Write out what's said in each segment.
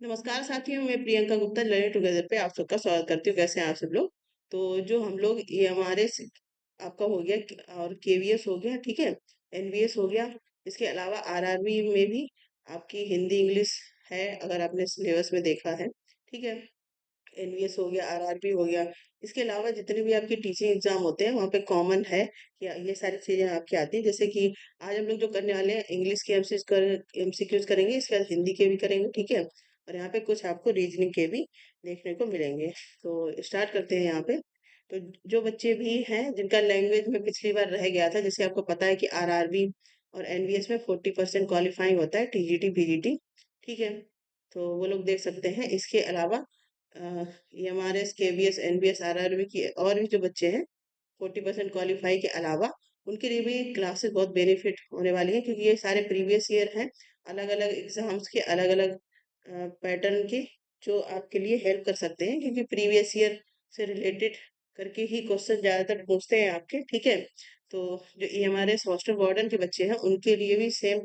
नमस्कार साथियों, मैं प्रियंका गुप्ता लर्निंग टुगेदर पे आप सबका स्वागत करती हूँ। कैसे हैं आप सब लोग? तो जो हम लोग एमआरएस आपका हो गया और केवीएस हो गया, ठीक है। एनवीएस हो गया। इसके अलावा आरआरबी में भी आपकी हिंदी इंग्लिश है, अगर आपने सिलेबस में देखा है, ठीक है। एनवीएस हो गया, आरआरबी हो गया। इसके अलावा जितने भी आपके टीचिंग एग्जाम होते हैं वहाँ पे कॉमन है कि ये सारी चीजें आपकी आती हैं। जैसे कि आज हम लोग जो करने वाले हैं, इंग्लिश के एमसीक्यूज करेंगे, इसके बाद हिंदी के भी करेंगे, ठीक है। और यहाँ पे कुछ आपको रीजनिंग के भी देखने को मिलेंगे। तो स्टार्ट करते हैं यहाँ पे। तो जो बच्चे भी हैं जिनका लैंग्वेज में पिछली बार रह गया था, जैसे आपको पता है कि आरआरबी और एनवीएस में 40% क्वालिफाइंग होता है, टीजीटी पीजीटी, ठीक है। तो वो लोग देख सकते हैं। इसके अलावा एमआरएस केवीएस एनवीएस आरआरबी की और भी जो बच्चे हैं 40% क्वालिफाई के अलावा, उनके लिए भी क्लासेस बहुत बेनिफिट होने वाली है, क्योंकि ये सारे प्रीवियस ईयर हैं। अलग अलग एग्जाम्स के अलग अलग पैटर्न के, जो आपके लिए हेल्प कर सकते हैं, क्योंकि प्रीवियस ईयर से रिलेटेड करके ही क्वेश्चन ज्यादातर पूछते हैं आपके, ठीक है। तो जो एमआरएस हॉस्टल वार्डन के बच्चे हैं उनके लिए भी सेम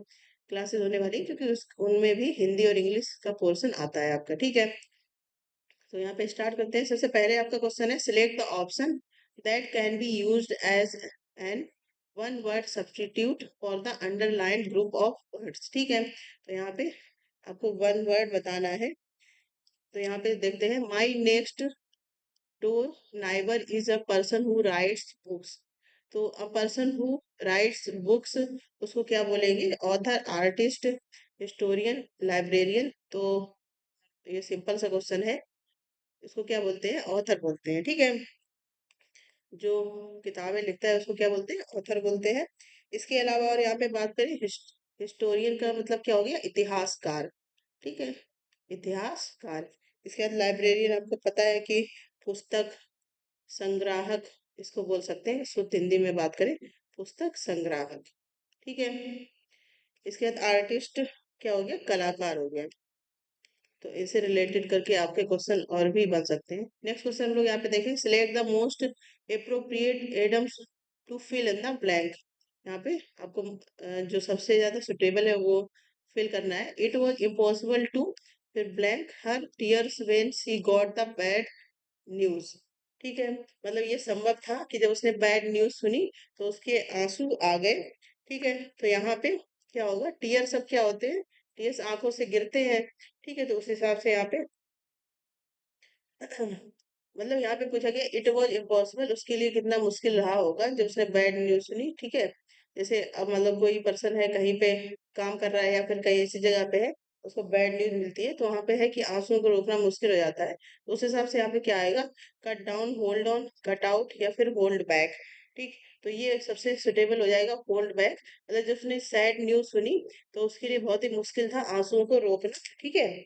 क्लासेस होने वाली है, क्योंकि उनमें भी हिंदी और इंग्लिश का पोर्शन आता है आपका, ठीक है। तो यहाँ पे स्टार्ट करते हैं। सबसे पहले आपका क्वेश्चन है, select the option that can be used as an one word substitute for the underlined group of words, ठीक है। तो यहाँ पे आपको वन वर्ड बताना है। तो यहाँ पे देखते हैं, my next to neighbour is a person who writes books. तो a person who writes books, उसको क्या बोलेंगे? Author, artist, historian, librarian. तो ये सिंपल सा क्वेश्चन है। इसको क्या बोलते हैं? ऑथर बोलते हैं, ठीक है। जो किताबें लिखता है उसको क्या बोलते हैं? ऑथर बोलते हैं। इसके अलावा और यहाँ पे बात करें, हिस्टोरियन का मतलब क्या हो गया? इतिहासकार, ठीक है, इतिहासकार। इसके बाद लाइब्रेरियन, आपको पता है कि पुस्तक संग्राहक इसको बोल सकते हैं, शुद्ध हिंदी में बात करें, पुस्तक संग्राहक, ठीक है। इसके बाद आर्टिस्ट क्या हो गया? कलाकार हो गया। तो इसे रिलेटेड करके आपके क्वेश्चन और भी बन सकते हैं। नेक्स्ट क्वेश्चन हम लोग यहाँ पे देखें, select the most appropriate idioms to fill in the blank. यहाँ पे आपको जो सबसे ज्यादा सुटेबल है वो फिल करना है। इट वॉज इम्पॉसिबल टू, फिर blank, her tears when she got the bad news, ठीक है। मतलब ये संभव था कि जब उसने बैड न्यूज सुनी तो उसके आंसू आ गए, ठीक है। तो यहाँ पे क्या होगा? टीयर सब क्या होते हैं? टीयर्स आंखों से गिरते हैं, ठीक है। तो उस हिसाब से यहाँ पे मतलब यहाँ पे पूछा गया, इट वॉज इम्पॉसिबल, उसके लिए कितना मुश्किल रहा होगा जब उसने बैड न्यूज सुनी, ठीक है। जैसे अब मतलब कोई पर्सन है, कहीं पे काम कर रहा है या फिर कहीं ऐसी जगह पे है, उसको बैड न्यूज मिलती है, तो वहां पे है कि आंसुओं को रोकना मुश्किल हो जाता है। तो उस हिसाब से यहाँ पे क्या आएगा? Cut down, hold on, cut out या फिर होल्ड बैक, ठीक। तो ये सबसे सुटेबल हो जाएगा होल्ड बैक। मतलब जब उसने सैड न्यूज सुनी तो उसके लिए बहुत ही मुश्किल था आंसुओं को रोकना, ठीक है।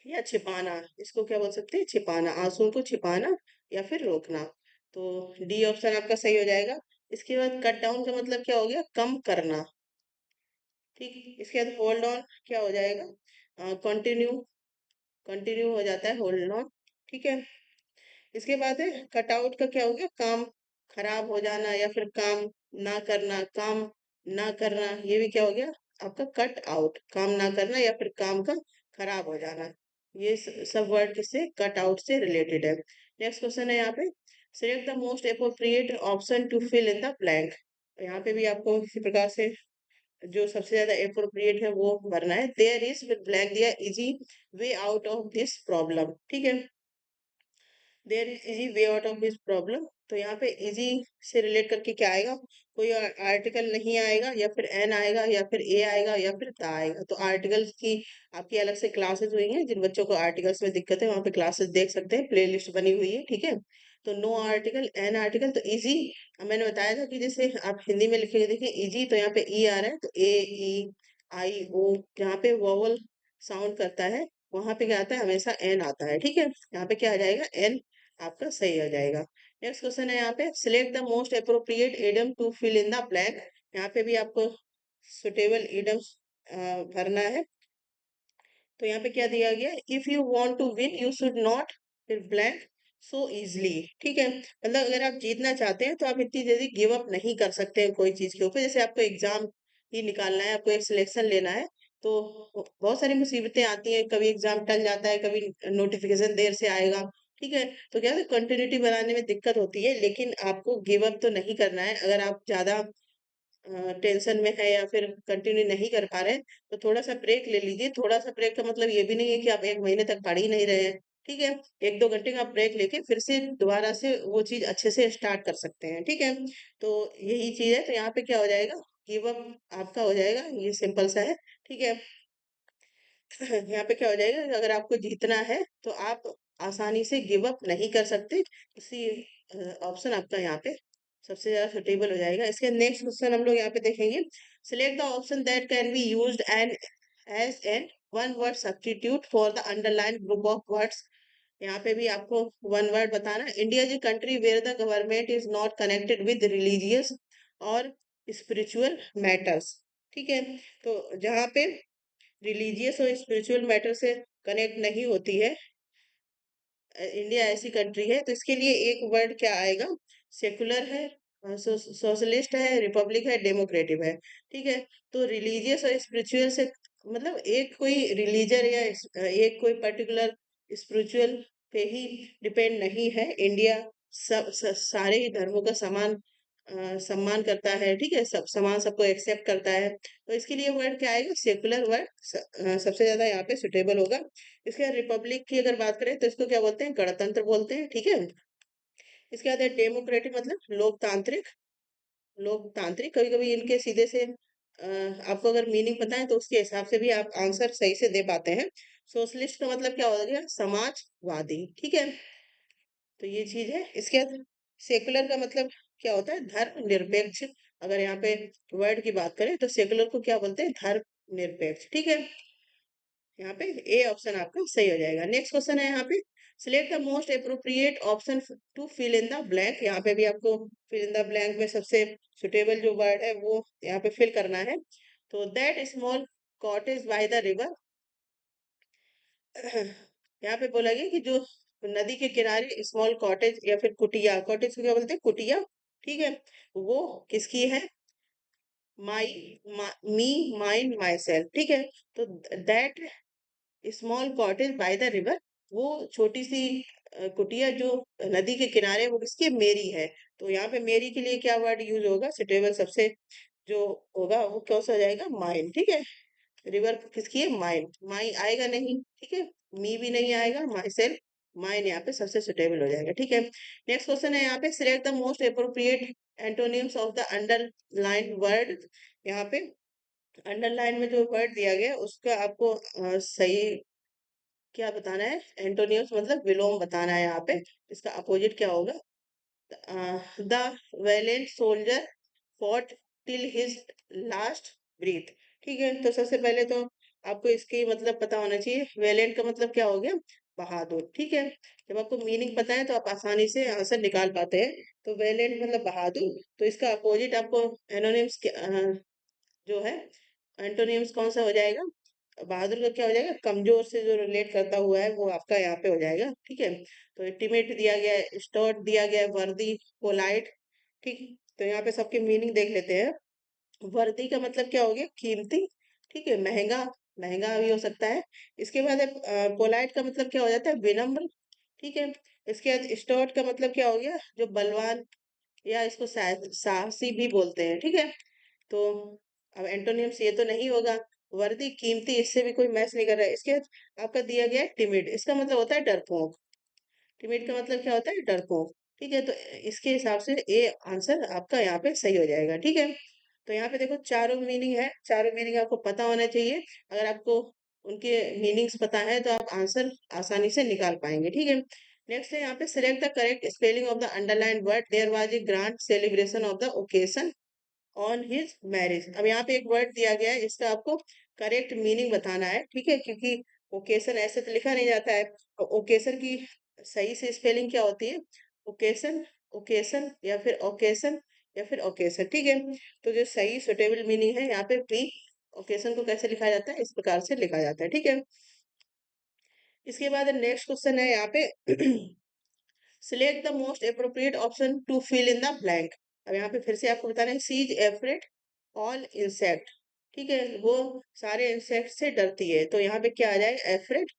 या छिपाना, इसको क्या बोल सकते हैं? छिपाना, आंसुओं को छिपाना या फिर रोकना। तो डी ऑप्शन आपका सही हो जाएगा। इसके बाद कट डाउन का मतलब क्या हो गया? कम करना, ठीक। इसके बाद होल्ड ऑन क्या हो जाएगा? कंटिन्यू, कंटिन्यू हो जाता है होल्ड ऑन, ठीक है। इसके बाद है कट आउट का क्या हो गया? काम खराब हो जाना या फिर काम ना करना, काम ना करना, ये भी क्या हो गया? आपका कट आउट, काम ना करना या फिर काम का खराब हो जाना। ये सब वर्ड किससे? कट आउट से रिलेटेड है। नेक्स्ट क्वेश्चन है यहाँ पे, select the most appropriate option to fill in the blank. यहाँ पे भी आपको इसी प्रकार से जो सबसे ज्यादा अप्रोप्रिएट है वो भरना है। देयर इज, विद ब्लैंक दिया, easy way out of this problem, ठीक है। There is easy way out of this problem. तो यहाँ पे इजी से रिलेट करके क्या आएगा? कोई आर्टिकल नहीं आएगा, या फिर एन आएगा, या फिर ए आएगा, या फिर द आएगा। तो आर्टिकल्स की आपकी अलग से क्लासेस हुई हैं। जिन बच्चों को आर्टिकल्स में दिक्कत है वहाँ पे क्लासेस देख सकते हैं, प्ले लिस्ट बनी हुई है, ठीक है। तो नो आर्टिकल, एन आर्टिकल। तो इजी मैंने बताया था कि जैसे आप हिंदी में लिखेंगे, देखिए इजी, तो यहाँ पे ई आ रहा है, तो ए, ई, आई, ओ, जहाँ पे वोवल साउंड करता है वहां पे क्या आता है? हमेशा एन आता है, ठीक है। यहाँ पे क्या आ जाएगा? एन आपका सही हो जाएगा। नेक्स्ट क्वेश्चन है यहाँ पे, select the most appropriate idiom to fill in the blank. यहाँ पे भी आपको सुटेबल इडियम्स भरना है। तो यहाँ पे क्या दिया गया? If you want to win you should not, फिर ब्लैंक, सो इजली, ठीक है। मतलब अगर आप जीतना चाहते हैं तो आप इतनी जल्दी गिव अप नहीं कर सकते हैं कोई चीज के ऊपर। जैसे आपको एग्जाम ही निकालना है, आपको एक सिलेक्शन लेना है, तो बहुत सारी मुसीबतें आती हैं, कभी एग्जाम टल जाता है, कभी नोटिफिकेशन देर से आएगा। ठीक है, तो क्या है, कंटिन्यूटी बनाने में दिक्कत होती है, लेकिन आपको गिव अप तो नहीं करना है। अगर आप ज्यादा टेंशन में है या फिर कंटिन्यू नहीं कर पा रहे हैं, तो थोड़ा सा ब्रेक ले लीजिए। थोड़ा सा ब्रेक का मतलब ये भी नहीं है कि आप 1 महीने तक पढ़ ही नहीं रहे हैं। ठीक है, 1-2 घंटे का ब्रेक लेके फिर से दोबारा से वो चीज अच्छे से स्टार्ट कर सकते हैं। ठीक है, तो यही चीज है। तो यहाँ पे क्या हो जाएगा, गिव अप आपका हो जाएगा, ये सिंपल सा है। ठीक है, यहाँ पे क्या हो जाएगा, अगर आपको जीतना है तो आप आसानी से गिव अप नहीं कर सकते। इसी ऑप्शन आपका यहाँ पे सबसे ज्यादा सुटेबल हो जाएगा। इसके नेक्स्ट क्वेश्चन हम लोग यहाँ पे देखेंगे। Select the option that can be used and as an one word substitute for the underline group of words. यहाँ पे भी आपको वन वर्ड बताना। India is a country where the government is not connected with religious और spiritual matters. ठीक है, तो जहाँ पे रिलीजियस और स्पिरिचुअल मैटर से कनेक्ट नहीं होती है, इंडिया ऐसी कंट्री है, तो इसके लिए एक वर्ड क्या आएगा, सेकुलर है, सोशलिस्ट है, रिपब्लिक है, डेमोक्रेटिव है। ठीक है, तो रिलीजियस और स्पिरिचुअल से मतलब एक कोई रिलीजन या एक कोई पर्टिकुलर स्पिरिचुअल पे ही डिपेंड नहीं है। इंडिया सारे ही धर्मों का समान सम्मान करता है। ठीक है, सब समान सबको एक्सेप्ट करता है। तो इसके लिए वर्ड क्या आएगा, सेकुलर वर्ड सबसे ज्यादा यहाँ पे सुटेबल होगा। इसके बाद रिपब्लिक की अगर बात करें तो इसको क्या बोलते हैं, गणतंत्र बोलते हैं। ठीक है, इसके बाद है डेमोक्रेटिक, मतलब लोकतांत्रिक। लोकतांत्रिक कभी कभी इनके सीधे से आपको अगर मीनिंग पता है तो उसके हिसाब से भी आप आंसर सही से दे पाते हैं। सोशलिस्ट का मतलब क्या हो गया, समाजवादी। ठीक है, तो ये चीज है। इसके बाद सेकुलर का मतलब क्या होता है, धर्म निरपेक्ष। अगर यहाँ पे वर्ड की बात करें तो सेकुलर को क्या बोलते हैं, धर्म निरपेक्ष। ठीक है, यहाँ पे ए ऑप्शन आपका सही हो जाएगा। नेक्स्ट क्वेश्चन है यहाँ पे, select the most appropriate option to fill in the blank. यहाँ पे भी आपको फिल इन द ब्लैंक में सबसे सुटेबल जो वर्ड है वो यहाँ पे फिल करना है। तो that small cottage by the river, यहाँ पे बोला गया कि जो नदी के किनारे स्मॉल कॉटेज या फिर कुटिया, कॉटेज को क्या बोलते हैं, कुटिया। ठीक है, वो किसकी है, माई मी माइंड माई सेल्फ। ठीक है, तो that small cottage by the river, वो छोटी सी कुटिया जो नदी के किनारे, वो किसकी है, मेरी है। तो यहाँ पे मेरी के लिए क्या वर्ड यूज होगा, सुटेबल सबसे जो होगा वो क्या हो जाएगा, माइन। ठीक है, रिवर किसकी है, माइन। माई आएगा नहीं। ठीक है, मी भी नहीं आएगा, माई सेल्फ, माइन यहाँ पे सबसे सुटेबल हो जाएगा। ठीक है, नेक्स्ट क्वेश्चन है यहाँ पे, select the most appropriate antonyms of the underline word. यहाँ पे अंडरलाइन में जो वर्ड दिया गया है, उसका आपको सही क्या बताना है, एंटोनियम्स मतलब विलोम बताना है। यहाँ पे इसका अपोजिट क्या होगा, the valiant soldier fought till his last breath. ठीक है, तो सबसे पहले तो आपको इसकी मतलब पता होना चाहिए। वैलेंट का मतलब क्या हो गया, बहादुर। ठीक है, जब आपको मीनिंग पता है तो आप आसानी से आंसर निकाल पाते हैं। तो वैलेंट मतलब बहादुर, तो इसका अपोजिट आपको एनोनिम्स जो है, एंटोनिम्स कौन सा हो जाएगा, बहादुर का क्या हो जाएगा, कमजोर से जो रिलेट करता हुआ है वो आपका यहाँ पे हो जाएगा। ठीक है, तो टिमेट दिया गया है, स्टोर्ड दिया गया है, वर्दी, पोलाइट। ठीक, तो यहाँ पे सबके मीनिंग देख लेते हैं। वर्दी का मतलब क्या हो गया, कीमती। ठीक है, महंगा, महंगा भी हो सकता है। इसके बाद पोलाइट का मतलब क्या हो जाता है, विनम्र। ठीक है, इसके बाद स्टोर्ड का मतलब क्या हो गया, जो बलवान, या इसको साहसी भी बोलते हैं। ठीक है, तो अब एंटोनियम्स ये तो नहीं होगा, वर्दी, कीमती, इससे भी कोई मैच नहीं कर रहा है। इसके बाद आपका दिया गया है टिमिड, इसका मतलब होता है डरपोक। टिमिड का मतलब क्या होता है, डरपोक। ठीक है, तो इसके हिसाब से ए आंसर आपका यहाँ पे सही हो जाएगा। ठीक है, तो यहाँ पे देखो चारों मीनिंग है, चारों मीनिंग आपको पता होना चाहिए। अगर आपको उनके मीनिंग्स पता है तो आप आंसर आसानी से निकाल पाएंगे। ठीक है, नेक्स्ट है यहाँ पे, select the correct spelling of the underline word, there was a grand celebration of the occasion on his marriage. अब यहाँ पे एक वर्ड दिया गया है, इसका आपको करेक्ट मीनिंग बताना है। ठीक है, क्योंकि ओकेशन ऐसे तो लिखा नहीं जाता है। ओकेशन की सही से स्पेलिंग क्या होती है, ओकेशन, ओकेशन, या फिर ओकेशन, या फिर ओकेशन। ठीक है, तो जो सही सुटेबल मीनिंग है यहाँ पे पी, ओकेशन को कैसे लिखा जाता है, इस प्रकार से लिखा जाता है। ठीक है, इसके बाद नेक्स्ट क्वेश्चन है यहाँ पे, select the most appropriate option to fill in the blank. अब यहाँ पे फिर से आपको बताना है, सीज एफरेट ऑल इंसेक्ट। ठीक है, वो सारे इंसेक्ट से डरती है, तो यहाँ पे क्या आ जाएगा, एफ्रेड।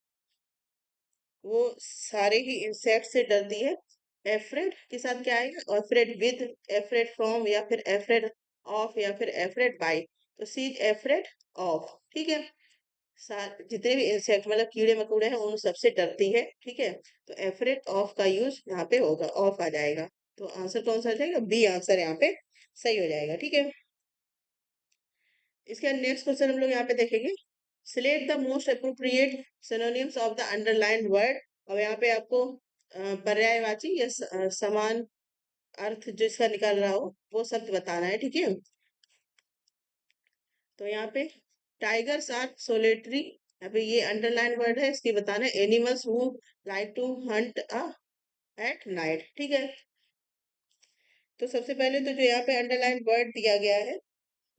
वो सारे ही इंसेक्ट से डरती है। एफ्रेड के साथ क्या आएगा, एफ्रेड विद, एफ्रेड फ्रॉम, या फिर एफ्रेड ऑफ, या फिर एफ्रेड बाय। तो सी इज एफ्रेड ऑफ, ठीक है। जितने भी इंसेक्ट मतलब कीड़े मकोड़े हैं उन सबसे डरती है, ठीक है। तो एफरेट ऑफ का यूज यहाँ पे होगा, ऑफ आ जाएगा। तो आंसर कौन सा आ जाएगा, बी आंसर यहाँ पे सही हो जाएगा, ठीक है। इसके बाद नेक्स्ट क्वेश्चन हम लोग यहाँ पे देखेंगे, select the most appropriate synonyms of the underline word. और यहाँ पे आपको पर्यायवाची या समान अर्थ जिसका निकल रहा हो वो शब्द बताना है, ठीक है। तो यहाँ पे टाइगर्स आर सोलेटरी, यहाँ पे ये अंडरलाइन वर्ड है, इसकी बताना है animals who like to hunt at night, ठीक है। तो सबसे पहले तो जो यहाँ पे अंडरलाइन वर्ड दिया गया है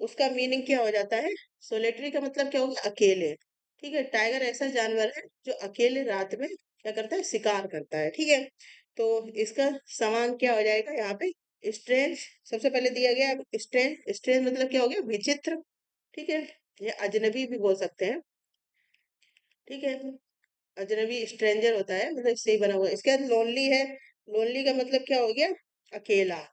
उसका मीनिंग क्या हो जाता है, सोलेटरी का मतलब क्या होगा, अकेले, ठीक है। टाइगर ऐसा जानवर है जो अकेले रात में क्या करता है, शिकार करता है, ठीक है। तो इसका समान क्या हो जाएगा यहाँ पे, स्ट्रेंज। सबसे पहले दिया गया स्ट्रेंज, स्ट्रेंज मतलब क्या हो गया, विचित्र, ठीक है। ये अजनबी भी बोल सकते हैं, ठीक है। अजनबी स्ट्रेंजर होता है, मतलब इससे ही बना हुआ है। इसके बाद लोनली है, लोनली का मतलब क्या हो गया, अकेला,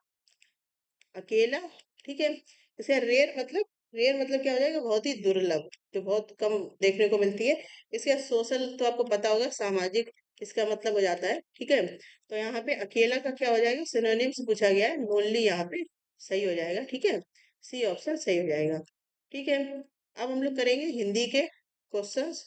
अकेला, ठीक है। इसका रेयर मतलब, रेयर मतलब क्या हो जाएगा, बहुत ही दुर्लभ, जो बहुत कम देखने को मिलती है। इसका सोशल तो आपको पता होगा, सामाजिक इसका मतलब हो जाता है, ठीक है। तो यहाँ पे अकेला का क्या हो जाएगा, सिनोनिम्स पूछा गया है, लोनली यहाँ पे सही हो जाएगा, ठीक है। सी ऑप्शन सही हो जाएगा, ठीक है। अब हम लोग करेंगे हिंदी के क्वेश्चंस,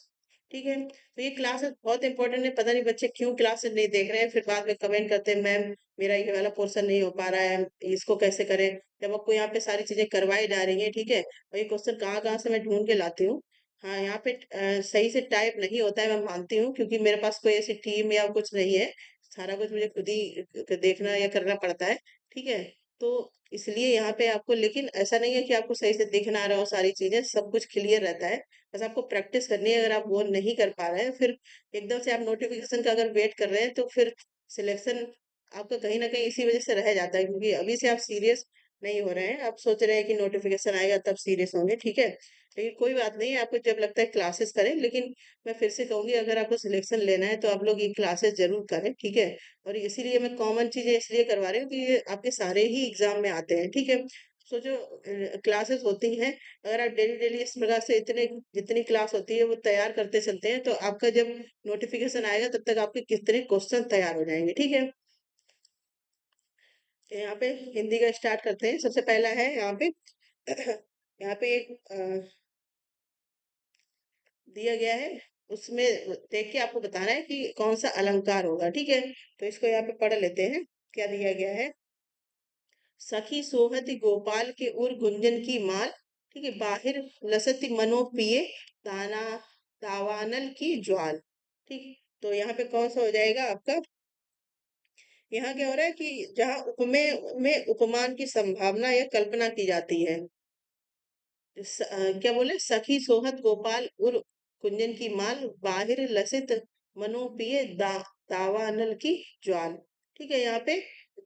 ठीक है। तो ये क्लासेस बहुत इंपॉर्टेंट है, पता नहीं बच्चे क्यों क्लासेस नहीं देख रहे हैं, फिर बाद में कमेंट करते हैं मैम मेरा ये वाला पोर्शन नहीं हो पा रहा है, इसको कैसे करें, जब आपको यहाँ पे सारी चीजें करवाई जा रही हैं, ठीक है। और ये क्वेश्चन कहाँ कहाँ से मैं ढूंढ के लाती हूँ। हाँ, यहाँ पे सही से टाइप नहीं होता है, मैं मानती हूँ, क्योंकि मेरे पास कोई ऐसी टीम या कुछ नहीं है, सारा कुछ मुझे खुद ही देखना या करना पड़ता है, ठीक है। तो इसलिए यहाँ पे आपको, लेकिन ऐसा नहीं है कि आपको सही से दिख ना रहा हो, सारी चीजें सब कुछ क्लियर रहता है, बस आपको प्रैक्टिस करनी है। अगर आप वो नहीं कर पा रहे हैं, फिर एकदम से आप नोटिफिकेशन का अगर वेट कर रहे हैं, तो फिर सिलेक्शन आपका कहीं ना कहीं इसी वजह से रह जाता है, क्योंकि अभी से आप सीरियस नहीं हो रहे हैं, आप सोच रहे हैं कि नोटिफिकेशन आएगा तब सीरियस होंगे, ठीक है। लेकिन कोई बात नहीं है, आपको जब लगता है क्लासेस करें, लेकिन मैं फिर से कहूंगी अगर आपको सिलेक्शन लेना है तो आप लोग ये क्लासेस जरूर करें, ठीक है। और इसीलिए मैं कॉमन चीजें इसलिए करवा रही हूँ कि ये आपके सारे ही एग्जाम में आते हैं, ठीक है। सोचो क्लासेस होती हैं, अगर आप डेली डेली इस प्रकार से इतने जितनी क्लास होती है वो तैयार करते चलते हैं, तो आपका जब नोटिफिकेशन आएगा तब तक आपके कितने क्वेश्चन तैयार हो जाएंगे, ठीक है। यहाँ पे हिंदी का स्टार्ट करते हैं, सबसे पहला है यहाँ पे यहाँ पे एक दिया गया है, उसमें देख के आपको बताना है कि कौन सा अलंकार होगा, ठीक है। तो इसको यहाँ पे पढ़ लेते हैं, क्या दिया गया है, सखी सोहत गोपाल के उर गुंजन की माल, ठीक है, बाहिर लसत मनो पिए, दाना दावानल की ज्वाल, ठीक। तो यहाँ पे कौन सा हो जाएगा आपका, यहाँ क्या हो रहा है कि जहाँ उपमेय में उपमान की संभावना या कल्पना की जाती है, क्या बोले, सखी सोहत गोपाल उर कुंजन की माल, बाहिर लसित मनो पिए दावानल की ज्वाल, ठीक है। यहाँ पे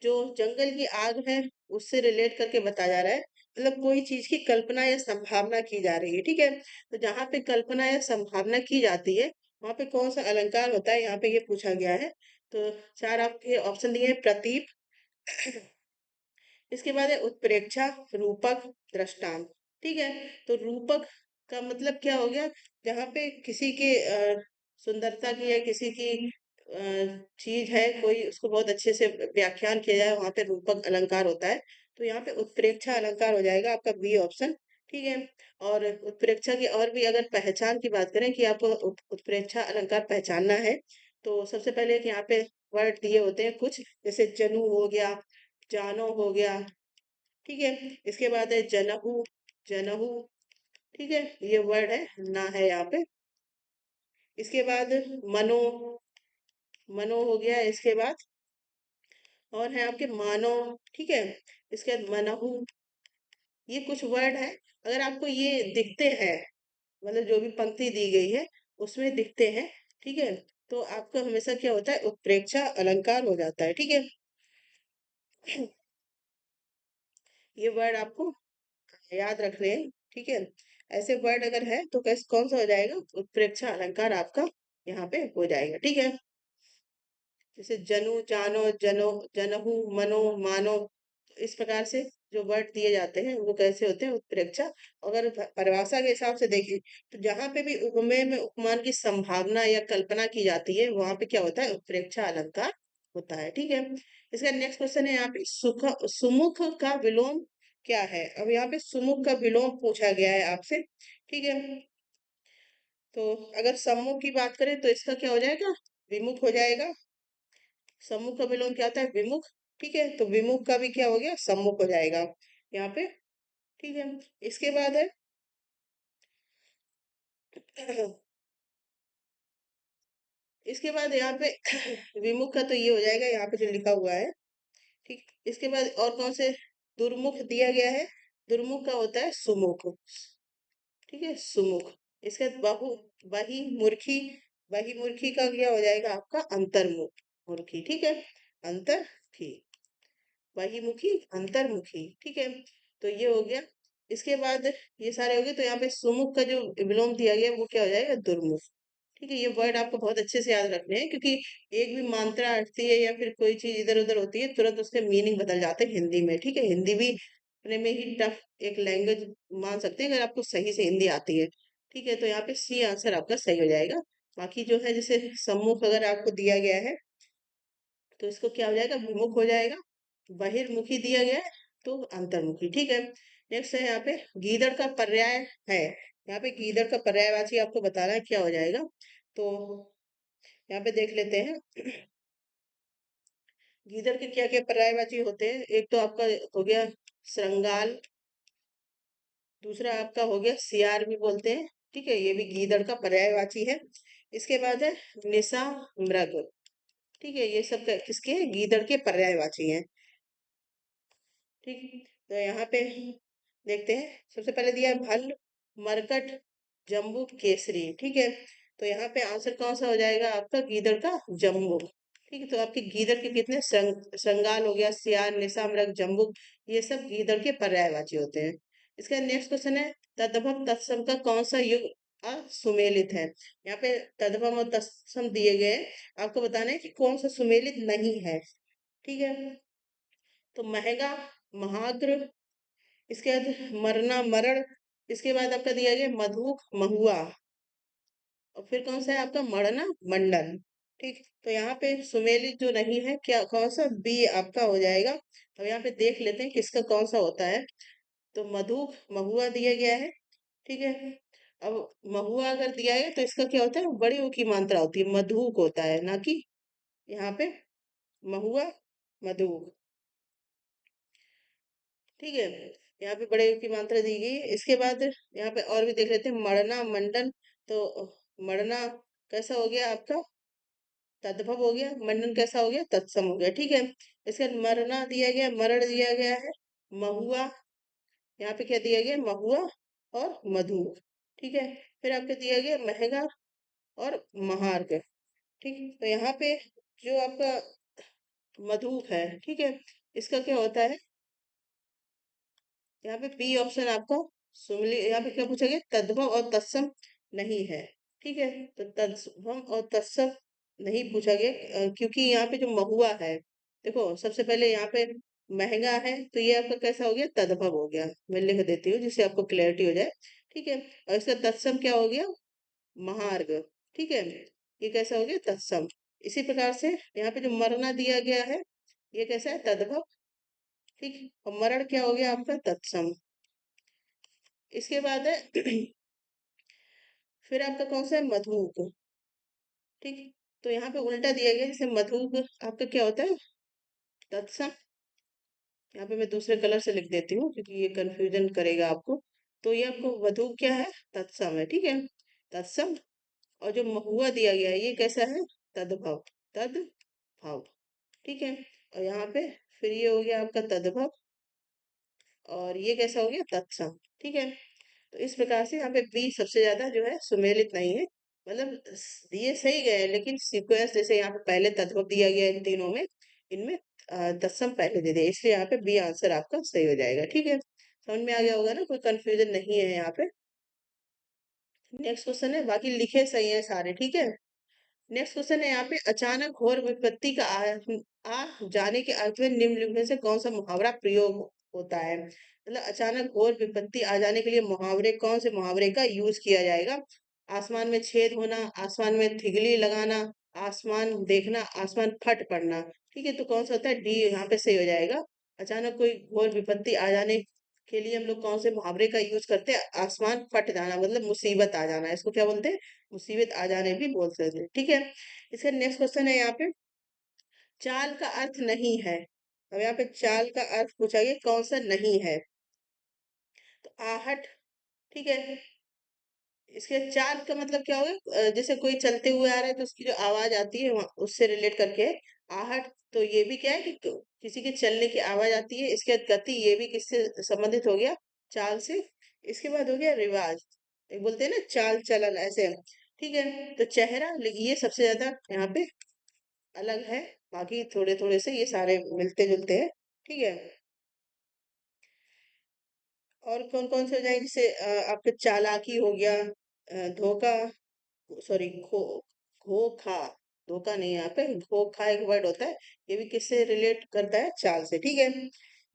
जो जंगल की आग है उससे रिलेट करके बताया जा रहा है, मतलब कोई चीज की कल्पना या संभावना की जा रही है, ठीक है। तो जहाँ पे कल्पना या संभावना की जाती है वहां पे कौन सा अलंकार होता है, यहाँ पे ये पूछा गया है। तो चार आपके ऑप्शन दिए हैं, प्रतीप, इसके बाद है उत्प्रेक्षा, रूपक, दृष्टांत, ठीक है। तो रूपक का मतलब क्या हो गया, जहाँ पे किसी के सुंदरता की या किसी की चीज है कोई, उसको बहुत अच्छे से व्याख्यान किया जाए, वहां पे रूपक अलंकार होता है। तो यहाँ पे उत्प्रेक्षा अलंकार हो जाएगा आपका बी ऑप्शन, ठीक है। और उत्प्रेक्षा की और भी अगर पहचान की बात करें कि आपको उत्प्रेक्षा अलंकार पहचानना है, तो सबसे पहले एक यहाँ पे वर्ड दिए होते हैं कुछ, जैसे जनु हो गया, जानो हो गया, ठीक है। इसके बाद है जनहु, जनहु, ठीक है, ये वर्ड है ना है यहाँ पे। इसके बाद मनो, मनो हो गया, इसके बाद और है आपके मानो, ठीक है। इसके बाद मनहु, ये कुछ वर्ड है, अगर आपको ये दिखते हैं, मतलब जो भी पंक्ति दी गई है उसमें दिखते हैं, ठीक है, तो आपका हमेशा क्या होता है, उत्प्रेक्षा अलंकार हो जाता है, ठीक है। ये वर्ड आपको याद रखने हैं, ठीक है। ऐसे वर्ड अगर है तो कैसे कौन सा हो जाएगा, उत्प्रेक्षा अलंकार आपका यहाँ पे हो जाएगा। ठीक है, जैसे जनु, जानो, जनो, जनहु, मनो, मानो, तो इस प्रकार से जो वर्ड दिए जाते हैं वो कैसे होते हैं, उत्प्रेक्षा। अगर परिभाषा के हिसाब से देखें तो जहां पे भी उपमेय में उपमान की संभावना या कल्पना की जाती है वहां पे क्या होता है, उत्प्रेक्षा अलंकार होता है। ठीक है, इसका नेक्स्ट क्वेश्चन है यहाँ पे सुख, सुमुख का विलोम क्या है। अब यहाँ पे सुमुख का विलोम पूछा गया है आपसे। ठीक है, तो अगर सम्मुख की बात करें तो इसका क्या हो जाएगा, विमुख हो जाएगा। सम्मुख का विलोम क्या होता है, विमुख। ठीक है, तो विमुख का भी क्या हो गया, सम्मुख हो जाएगा यहाँ पे। ठीक है, इसके बाद है इसके बाद यहाँ पे विमुख का तो ये हो जाएगा यहाँ पे जो लिखा हुआ है। ठीक, इसके बाद और कौन से, दुर्मुख दिया गया है, दुर्मुख का होता है सुमुख। ठीक है, सुमुख। इसके बाद बहु, बही मूर्खी, बही मूर्खी का क्या हो जाएगा आपका, अंतर्मुख मूर्खी। ठीक है, अंतर्मुखी, बहिमुखी, अंतर्मुखी। ठीक है, तो ये हो गया। इसके बाद ये सारे हो गए, तो यहाँ पे सुमुख का जो विलोम दिया गया है, वो क्या हो जाएगा, दुर्मुख। ठीक है, ये वर्ड आपको बहुत अच्छे से याद रखने हैं क्योंकि एक भी मात्रा हटती है या फिर कोई चीज इधर उधर होती है तुरंत उसके मीनिंग बदल जाते हैं हिंदी में। ठीक है, हिंदी भी अपने में ही टफ एक लैंग्वेज मान सकते हैं अगर आपको सही से हिंदी आती है। ठीक है, तो यहाँ पे सी आंसर आपका सही हो जाएगा। बाकी जो है जैसे सम्मुख अगर आपको दिया गया है तो इसको क्या हो जाएगा, विमुख हो जाएगा। बहिर्मुखी दिया गया है तो अंतर्मुखी। ठीक है, नेक्स्ट है यहाँ पे गीदड़ का पर्याय है। यहाँ पे गीदड़ का पर्यायवाची आपको बताना है क्या हो जाएगा। तो यहाँ पे देख लेते हैं गीदड़ के क्या क्या पर्यायवाची होते हैं। एक तो आपका हो गया श्रृंगाल, दूसरा आपका हो गया सियार भी बोलते हैं। ठीक है, ये भी गीदड़ का पर्यायवाची है। इसके बाद है निशा, मृग। ठीक है, ये सब किसके हैं? गीदड़ के पर्यायवाची हैं। ठीक, तो यहाँ पे देखते हैं। सबसे पहले दिया है भल, मरकट, जम्बू, केसरी। ठीक है, तो यहाँ पे आंसर कौन सा हो जाएगा आपका, गीदड़ का जम्बू। ठीक है, तो आपके गीदड़ के कितने, श्रृंगाल हो गया, सियार, निशा, मृग, जम्बू, ये सब गीदड़ के पर्यायवाची होते हैं। इसका नेक्स्ट क्वेश्चन है तद्भव तत्सम का कौन सा युग सुमेलित है। यहाँ पे तद्भव और तत्सम दिए गए हैं, आपको बताना है कि कौन सा सुमेलित नहीं है। ठीक है, तो महंगा, महाग्र, इसके बाद मरना, मरण, इसके बाद आपका दिया गया मधुक, महुआ, और फिर कौन सा है आपका मरना, मंडन। ठीक, तो यहाँ पे सुमेलित जो नहीं है क्या, कौन सा, बी आपका हो जाएगा। तो यहाँ पे देख लेते हैं किसका कौन सा होता है। तो मधुक, महुआ दिया गया है। ठीक है, अब महुआ अगर दिया है तो इसका क्या होता है, बड़ी ऊ की मात्रा होती है, मधुक होता है ना कि यहाँ पे महुआ, मधुक। ठीक है, यहाँ पे बड़े की मात्रा दी गई है। इसके बाद यहाँ पे और भी देख लेते हैं मरना, मंडन। तो मरना कैसा हो गया आपका, तद्भव हो गया। मंडन कैसा हो गया, तत्सम हो गया। ठीक है, इसके बाद मरना दिया गया, मरण दिया गया है, महुआ, यहाँ पे क्या दिया गया, महुआ और मधु। ठीक है, फिर आपके दिया गया महंगा और महार्घ। ठीक, तो यहाँ पे जो आपका मधु है, ठीक है, इसका क्या होता है, यहाँ पे बी ऑप्शन आपको सुमली, यहाँ पे क्या पूछा गया, तद्भव और तत्सम नहीं है। ठीक है, तो तद्भव और तत्सम नहीं पूछा गया क्योंकि यहाँ पे जो महुआ है, देखो सबसे पहले यहाँ पे महंगा है तो ये आपका कैसा हो गया, तद्भव हो गया। मैं लिख देती हूँ जिससे आपको क्लैरिटी हो जाए। ठीक है, और इसका तत्सम क्या हो गया, महार्घ। ठीक है, ये कैसा हो गया, तत्सम। इसी प्रकार से यहाँ पे जो मरना दिया गया है ये कैसा है, तद्भव। ठीक, और मरण क्या हो गया आपका, तत्सम। इसके बाद है फिर आपका कौन सा है, मधुक। ठीक, तो यहाँ पे उल्टा दिया गया, जैसे मधुक आपका क्या होता है, तत्सम। यहाँ पे मैं दूसरे कलर से लिख देती हूँ क्योंकि ये कंफ्यूजन करेगा आपको। तो ये आपको मधुक क्या है, तत्सम है। ठीक है, तत्सम। और जो महुआ दिया गया है ये कैसा है, तद्भव, तद्भव। ठीक है, और यहाँ पे फिर ये हो गया आपका तद्भव, और ये कैसा हो गया, तत्सम। ठीक है, तो इस प्रकार से यहाँ पे बी सबसे ज्यादा जो है सुमेलित नहीं है। मतलब दिए सही गए लेकिन सीक्वेंस जैसे यहाँ पे पहले तत्व दिया गया इन तीनों में, इनमें तत्सम पहले दे दिया, इसलिए यहाँ पे बी आंसर आपका सही हो जाएगा। ठीक है, समझ में आ गया होगा ना, कोई कंफ्यूजन नहीं है यहाँ पे। नेक्स्ट क्वेश्चन है, बाकी लिखे सही है सारे, ठीक है। नेक्स्ट क्वेश्चन है यहाँ पे, अचानक घोर विपत्ति का आ जाने के अर्थ में निम्नलिखित में से कौन सा मुहावरा प्रयोग होता है? मतलब अचानक घोर विपत्ति आ जाने के लिए मुहावरे, कौन से मुहावरे का यूज किया जाएगा? आसमान में छेद होना, आसमान में थिगली लगाना, आसमान देखना, आसमान फट पड़ना। ठीक है, तो कौन सा होता है? डी यहाँ पे सही हो जाएगा। अचानक कोई घोर विपत्ति आ जाने के लिए हम लोग कौन से मुहावरे का यूज करते हैं? आसमान फट जाना, मतलब मुसीबत आ जाना, इसको क्या बोलते हैं? मुसीबत आ जाने भी बोल सकते हैं, ठीक है। इसका नेक्स्ट क्वेश्चन है यहाँ पे, चाल का अर्थ नहीं है। अब यहाँ पे चाल का अर्थ पूछा गया, कौन सा नहीं है? तो आहट, ठीक है। इसके चाल का मतलब क्या होगा? जैसे कोई चलते हुए आ रहा है तो उसकी जो आवाज आती है उससे रिलेट करके है। आहट, तो ये भी क्या है कि किसी के चलने की आवाज आती है। इसके बाद गति, ये भी किससे संबंधित हो गया? चाल से। इसके बाद हो गया रिवाज, एक बोलते हैं ना चाल चलन, ऐसे। ठीक है, तो चेहरा, ये सबसे ज्यादा यहाँ पे अलग है। बाकी थोड़े थोड़े से ये सारे मिलते जुलते हैं, ठीक है। और कौन कौन से हो जाएंगे? जैसे आपके चालाकी हो गया, धोखा, सॉरी खोखा, धोखा नहीं, यहाँ पे खोखा एक वर्ड होता है। ये भी किससे रिलेट करता है? चाल से, ठीक है।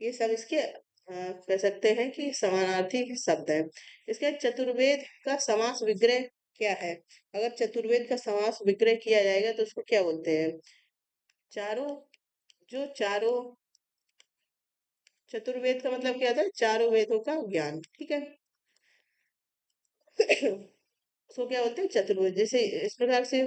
ये सब इसके कह सकते हैं कि समानार्थी शब्द है। इसके बाद चतुर्वेद का समास विग्रह क्या है? अगर चतुर्वेद का समास विग्रह किया जाएगा तो उसको क्या बोलते हैं? चारों, जो चारों, चतुर्वेद का मतलब क्या था? चारों वेदों का ज्ञान, ठीक है। उसको क्या बोलते हैं? चतुर्वेद। जैसे इस प्रकार से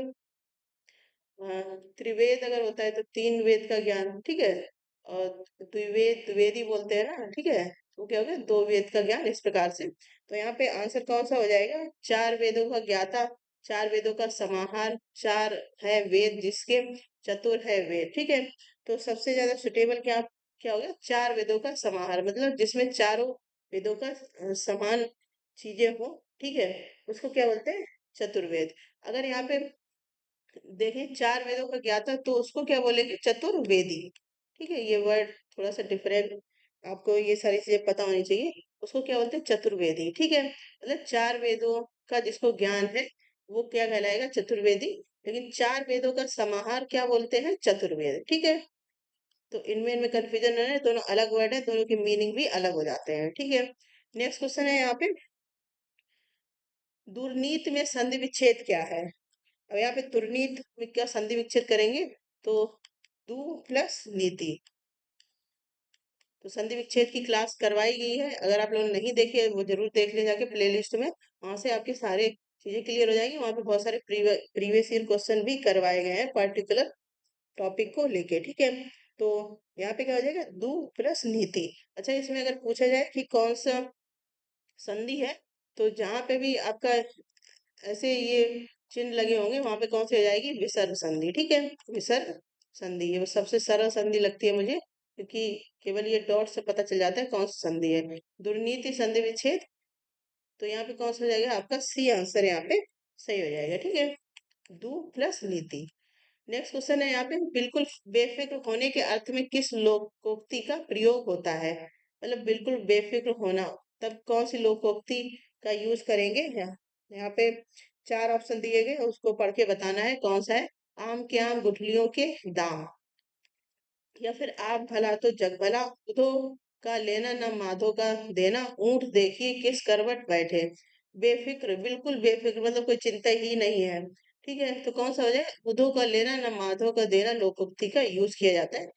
त्रिवेद अगर होता है तो तीन वेद का ज्ञान, ठीक है। और द्विवेद, द्विवेदी बोलते हैं ना, ठीक है। तो क्या हो गया? दो वेद का ज्ञान, इस प्रकार से। तो यहाँ पे आंसर कौन सा हो जाएगा? चार वेदों का ज्ञाता, चार वेदों का समाहार, चार है वेद जिसके, चतुर है वेद, ठीक है। तो सबसे ज्यादा सुटेबल क्या क्या हो गया? चार वेदों का समाहार, मतलब जिसमें चारों वेदों का समान चीजें हो, ठीक है, उसको क्या बोलते हैं? चतुर्वेद। अगर यहाँ पे देखें चार वेदों का ज्ञाता, तो उसको क्या बोलेंगे? चतुर्वेदी, ठीक है। ये वर्ड थोड़ा सा डिफरेंट, आपको ये सारी चीजें पता होनी चाहिए। उसको क्या बोलते हैं? चतुर्वेदी, ठीक है। मतलब चार वेदों का जिसको ज्ञान है वो क्या कहलाएगा? चतुर्वेदी। लेकिन चार वेदों का समाहार क्या बोलते हैं? चतुर्वेद, ठीक है। तो इनमें कंफ्यूजन है, दोनों अलग वर्ड है, दोनों के मीनिंग भी अलग हो जाते हैं, ठीक है। नेक्स्ट क्वेश्चन है यहाँ पे, दुर्नीत में संधि विच्छेद क्या है? अब यहाँ पे दुर्नीत में क्या संधि विच्छेद करेंगे? तो दु प्लस नीति। तो संधि विच्छेद की क्लास करवाई गई है, अगर आप लोग नहीं देखे वो जरूर देख ले जाके प्लेलिस्ट में, वहां से आपके सारे चीजें क्लियर हो जाएंगी। वहां पे बहुत सारे प्रीवियस ईयर क्वेश्चन भी करवाए गए हैं पर्टिकुलर टॉपिक को लेके, ठीक है। तो यहाँ पे क्या हो जाएगा? दु प्लस नीति। अच्छा, इसमें अगर पूछा जाए कि कौन सा संधि है, तो जहां पे भी आपका ऐसे ये चिन्ह लगे होंगे वहां पे कौन सी हो जाएगी? विसर्ग संधि, ठीक है। विसर्ग संधि ये सबसे सरल संधि लगती है मुझे, क्योंकि केवल ये डॉट से पता चल जाता है कौन सी संधि है। दुर्नीति संधि विच्छेद, तो यहाँ पे कौन सा हो जाएगा? आपका सी आंसर यहाँ पे सही हो जाएगा, ठीक है। दु प्लस नीति। नेक्स्ट क्वेश्चन है यहाँ पे, बिल्कुल बेफिक्र होने के अर्थ में किस लोकोक्ति का प्रयोग होता है? मतलब बिल्कुल बेफिक्र होना, तब कौन सी लोकोक्ति का यूज करेंगे? यहाँ पे चार ऑप्शन दिए गए, उसको पढ़ के बताना है कौन सा है। आम के आम गुठलियों के दाम, या फिर आप भला तो जग भला, उधो का लेना न माधो का देना, ऊंट देखिए किस करवट बैठे। बेफिक्र, बिल्कुल बेफिक्र मतलब कोई चिंता ही नहीं है, ठीक है। तो कौन सा हो जाए? उधो का लेना न माधो का देना लोकोक्ति का यूज किया जाता है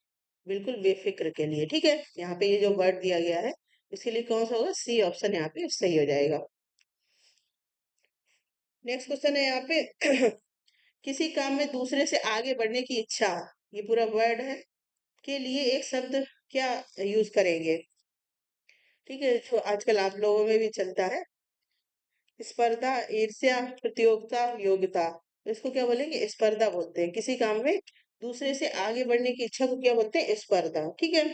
बिल्कुल बेफिक्र के लिए, ठीक है। यहाँ पे ये जो वर्ड दिया गया है इसके लिए कौन सा होगा? सी ऑप्शन यहाँ पे सही हो जाएगा। नेक्स्ट क्वेश्चन है यहाँ पे, किसी काम में दूसरे से आगे बढ़ने की इच्छा, ये पूरा वर्ड है, के लिए एक शब्द क्या यूज करेंगे? ठीक है, जो आजकल आप लोगों में भी चलता है, स्पर्धा, ईर्ष्या, प्रतियोगिता, योग्यता। तो इसको क्या बोलेंगे? स्पर्धा बोलते हैं। किसी काम में दूसरे से आगे बढ़ने की इच्छा को क्या बोलते हैं? स्पर्धा, ठीक है।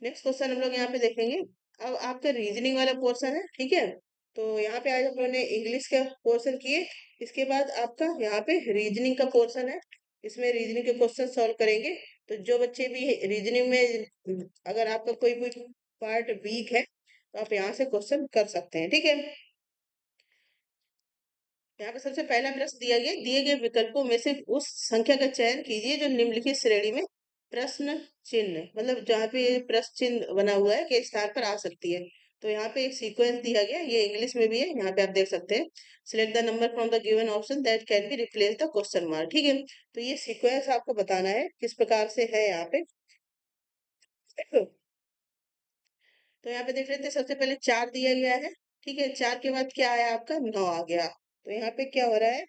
नेक्स्ट क्वेश्चन हम लोग यहाँ पे देखेंगे। अब आपका रीजनिंग वाला पोर्शन है, ठीक है। तो यहाँ पे आज हम लोगों ने इंग्लिश का पोर्शन किए, इसके बाद आपका यहाँ पे रीजनिंग का पोर्शन है। इसमें रीजनिंग के क्वेश्चन सॉल्व करेंगे। तो जो बच्चे भी रीजनिंग में अगर आपका कोई भी पार्ट वीक है तो आप यहाँ से क्वेश्चन कर सकते हैं, ठीक है। यहाँ पे सबसे पहला प्रश्न दिया गया, दिए गए विकल्पों में से उस संख्या का चयन कीजिए जो निम्नलिखित श्रेणी में प्रश्न चिन्ह, मतलब जहाँ पे प्रश्न चिन्ह बना हुआ है के स्थान पर आ सकती है। तो यहाँ पे एक सीक्वेंस दिया गया, ये इंग्लिश में भी है, यहाँ पे आप देख सकते हैं। Select the number from the given option that can be replace the question mark, ठीक है। तो ये सीक्वेंस आपको बताना है किस प्रकार से है यहाँ पे। तो यहाँ पे देख लेते हैं, सबसे पहले 4 दिया गया है, ठीक है। 4 के बाद क्या आया आपका, 9 आ गया। तो यहाँ पे क्या हो रहा है,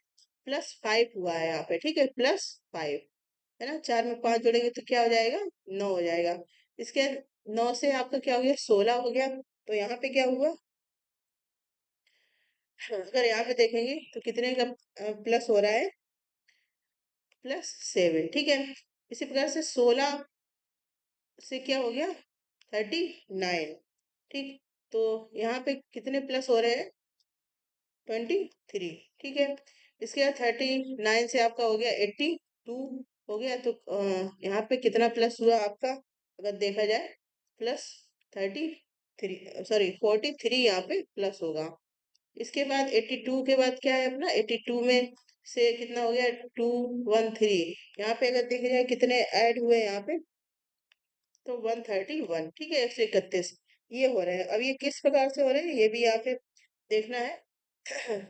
+5 हुआ है यहाँ पे, ठीक है, +5 है ना। 4 में 5 जोड़ेंगे तो क्या हो जाएगा, 9 हो जाएगा। इसके 9 से आपका क्या हो गया, 16 हो गया। तो यहाँ पे क्या हुआ, अगर यहाँ पे देखेंगे तो कितने का प्लस हो रहा है, +7, ठीक है। इसी प्रकार से 16 से क्या हो गया, 39, ठीक। तो यहाँ पे कितने प्लस हो रहे हैं, 23, ठीक है। इसके बाद 39 से आपका हो गया 82 हो गया। तो यहाँ पे कितना प्लस हुआ आपका, अगर देखा जाए, +33, सॉरी 43 यहाँ पे प्लस होगा। इसके बाद 82 के बाद क्या है अपना, 82 में से कितना हो गया, 213। यहाँ पे अगर देखा जाए कितने ऐड हुए यहाँ पे, तो 131, ठीक है, 131 ये हो रहे हैं। अब ये किस प्रकार से हो रहे हैं ये भी यहाँ पे देखना है।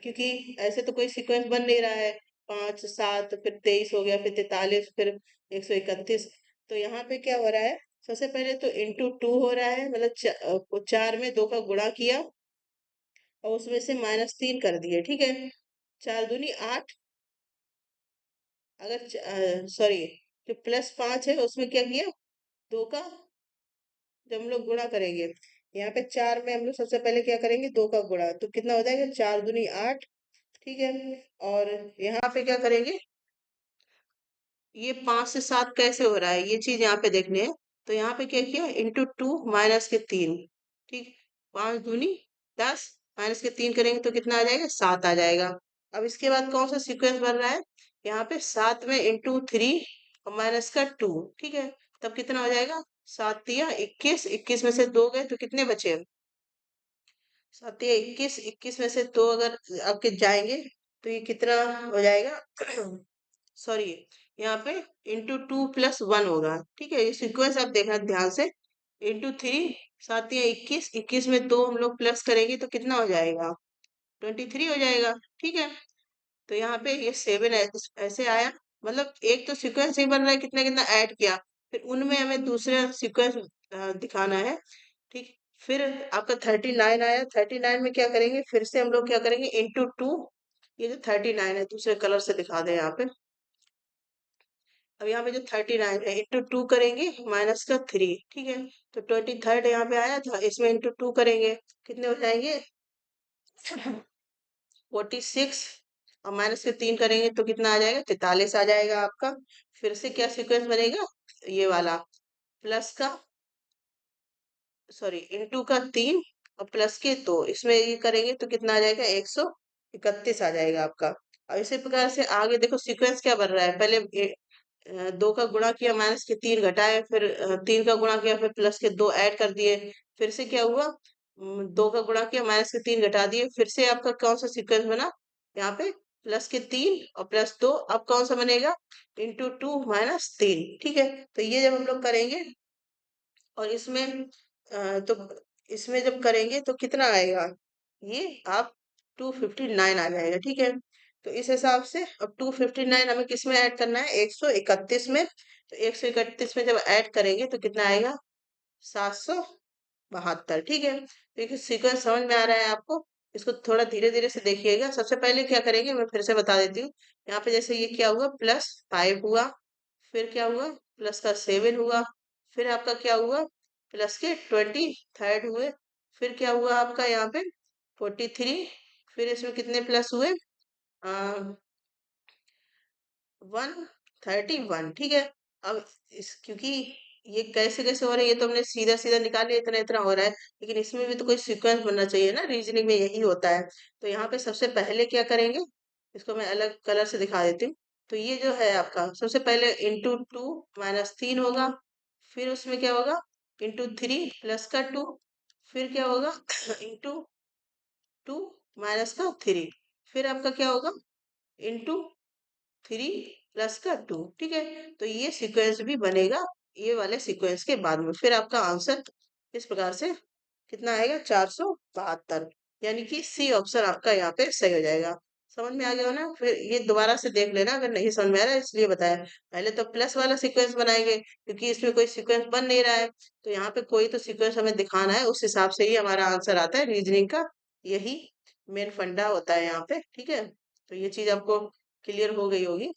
क्योंकि ऐसे तो कोई सीक्वेंस बन नहीं रहा है, 5 7 फिर 23 हो गया, फिर 43, फिर 131। तो यहाँ पे क्या हो रहा है, सबसे पहले तो ×2 हो रहा है, मतलब 4 में 2 का गुणा किया और उसमें से -3 कर दिए, ठीक है। 4 दूनी 8, अगर सॉरी, जो +5 है उसमें क्या किया, 2 का जब हम लोग गुणा करेंगे, यहाँ पे 4 में हम लोग सबसे पहले क्या करेंगे, 2 का गुणा, तो कितना हो जाएगा, 4 दूनी 8, ठीक है। और यहाँ पे क्या करेंगे, ये 5 से 7 कैसे हो रहा है, ये चीज यहाँ पे देखनी है। तो यहाँ पे क्या किया, ×2 -3, ठीक। 5 दूनी 10, -3 करेंगे तो कितना आ जाएगा, 7 आ जाएगा। अब इसके बाद कौन सा सीक्वेंस बन रहा है, यहाँ पे 7 में ×3 और -2, ठीक है। तब कितना हो जाएगा, 7 तिया 21, 21 में से 2 गए तो कितने बचे, 7 तिया 21, 21 में से 2 अगर आपके जाएंगे तो ये कितना हो जाएगा, सॉरी, यहाँ पे ×2 + 1 होगा, ठीक है। ये सीक्वेंस आप देखना ध्यान से, ×3, 7 या 21, 21 में 2 हम लोग प्लस करेंगे तो कितना हो जाएगा, 23 हो जाएगा, ठीक है। तो यहाँ पे ये 7 ऐसे आया, मतलब एक तो सीक्वेंस ही बन रहा है, कितना कितना ऐड किया, फिर उनमें हमें दूसरा सीक्वेंस दिखाना है, ठीक। फिर आपका 39 आया, 39 में क्या करेंगे, फिर से हम लोग क्या करेंगे, ×2, ये जो 39 है दूसरे कलर से दिखा दे यहाँ पे। अब यहाँ पे जो 39 है, ×2 करेंगे, -3, ठीक है। तो 23 यहाँ पे आया था, इसमें ×2 करेंगे, कितने हो जाएंगे, 46, और -3 करेंगे तो कितना आ जाएगा, 43 आ जाएगा आपका। फिर से क्या सीक्वेंस बनेगा, ये वाला, प्लस का, सॉरी, इंटू का 3 और प्लस के 2, इसमें ये करेंगे तो कितना आ जाएगा, 131 आ जाएगा आपका। और इसी प्रकार से आगे देखो सीक्वेंस क्या बन रहा है, पहले 2 का गुणा किया, -3 घटाए, फिर 3 का गुणा किया, फिर प्लस के 2 ऐड कर दिए। फिर से क्या हुआ, 2 का गुणा किया, -3 घटा दिए, फिर से आपका कौन सा सीक्वेंस बना, यहाँ पे +3 और +2, अब कौन सा बनेगा, ×2 - 3, ठीक है। तो ये जब हम लोग करेंगे और तो इसमें जब करेंगे तो कितना आएगा, ये आप 259 आ जाएगा, ठीक है। तो इस हिसाब से अब 259 हमें किस में ऐड करना है, 131 में। तो 131 में जब ऐड करेंगे तो कितना आएगा, 772, ठीक है। देखिए सीक्वेंस समझ में आ रहा है आपको, इसको थोड़ा धीरे धीरे से देखिएगा। सबसे पहले क्या करेंगे, मैं फिर से बता देती हूँ। यहाँ पे जैसे ये क्या हुआ, +5 हुआ, फिर क्या हुआ, प्लस का 7 हुआ, फिर आपका क्या हुआ, प्लस के 23 हुए, फिर क्या हुआ आपका यहाँ पे 43, फिर इसमें कितने प्लस हुए, 131, ठीक है। अब इस क्योंकि ये कैसे कैसे हो रहा है, ये तो हमने सीधा सीधा निकाल लिया, इतना इतना हो रहा है, लेकिन इसमें भी तो कोई सीक्वेंस बनना चाहिए ना, रीजनिंग में यही होता है। तो यहाँ पे सबसे पहले क्या करेंगे, इसको मैं अलग कलर से दिखा देती हूँ। तो ये जो है आपका, सबसे पहले ×2 -3 होगा, फिर उसमें क्या होगा, ×3 प्लस का 2, फिर क्या होगा इंटू 2 माइनस का 3, फिर आपका क्या होगा इंटू 3 प्लस का 2। ठीक है, तो ये सीक्वेंस भी बनेगा ये वाले सीक्वेंस के बाद में। फिर आपका आंसर इस प्रकार से कितना आएगा 472, यानी कि सी ऑप्शन आपका यहाँ पे सही हो जाएगा। समझ में आ गया हो ना? फिर ये दोबारा से देख लेना अगर नहीं समझ में आ रहा है, इसलिए बताया। पहले तो प्लस वाला सीक्वेंस बनाएंगे क्योंकि इसमें कोई सीक्वेंस बन नहीं रहा है, तो यहाँ पे कोई तो सीक्वेंस हमें दिखाना है, उस हिसाब से ही हमारा आंसर आता है रीजनिंग का। यही मेन फंडा होता है यहाँ पे। ठीक है, तो ये चीज आपको क्लियर हो गई होगी।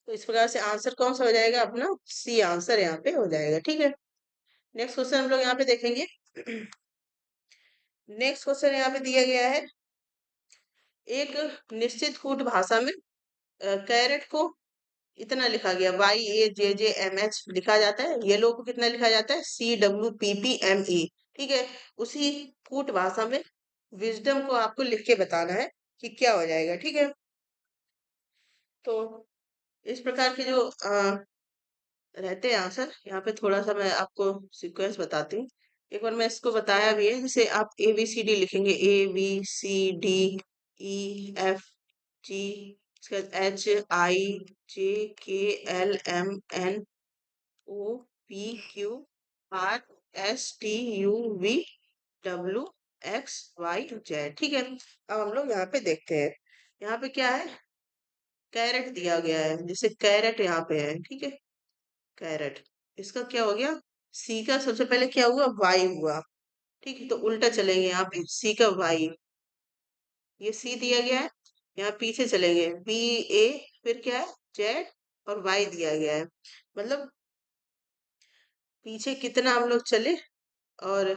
तो इस प्रकार से आंसर कौन सा हो जाएगा अपना? सी आंसर यहाँ पे हो जाएगा। ठीक है, नेक्स्ट क्वेश्चन हम लोग यहाँ पे देखेंगे। नेक्स्ट क्वेश्चन यहाँ पे दिया गया है, एक निश्चित कूट भाषा में कैरेट को इतना लिखा गया, YAJJMH लिखा जाता है, येलो को कितना लिखा जाता है? CWPPME। ठीक है, उसी कूट भाषा में विजडम को आपको लिख के बताना है कि क्या हो जाएगा। ठीक है, तो इस प्रकार के जो रहते हैं आंसर, यहाँ पे थोड़ा सा मैं आपको सीक्वेंस बताती हूँ। एक बार मैं इसको बताया भी है, जैसे आप ABCD लिखेंगे, ABCDEFG, इसके बाद HIJKLMNOPQRSTUVWXYZ। ठीक है, अब हम लोग यहाँ पे देखते हैं। यहाँ पे क्या है? कैरेट दिया गया है, जैसे कैरेट यहाँ पे है। ठीक है, कैरेट, इसका क्या हो गया? सी का सबसे पहले क्या हुआ? वाई हुआ। ठीक है, तो उल्टा चलेंगे यहाँ पे, सी का वाई, ये सी दिया गया है, यहाँ पीछे चलेंगे BA, फिर क्या है? जेड, और वाई दिया गया है। मतलब पीछे कितना हम लोग चले, और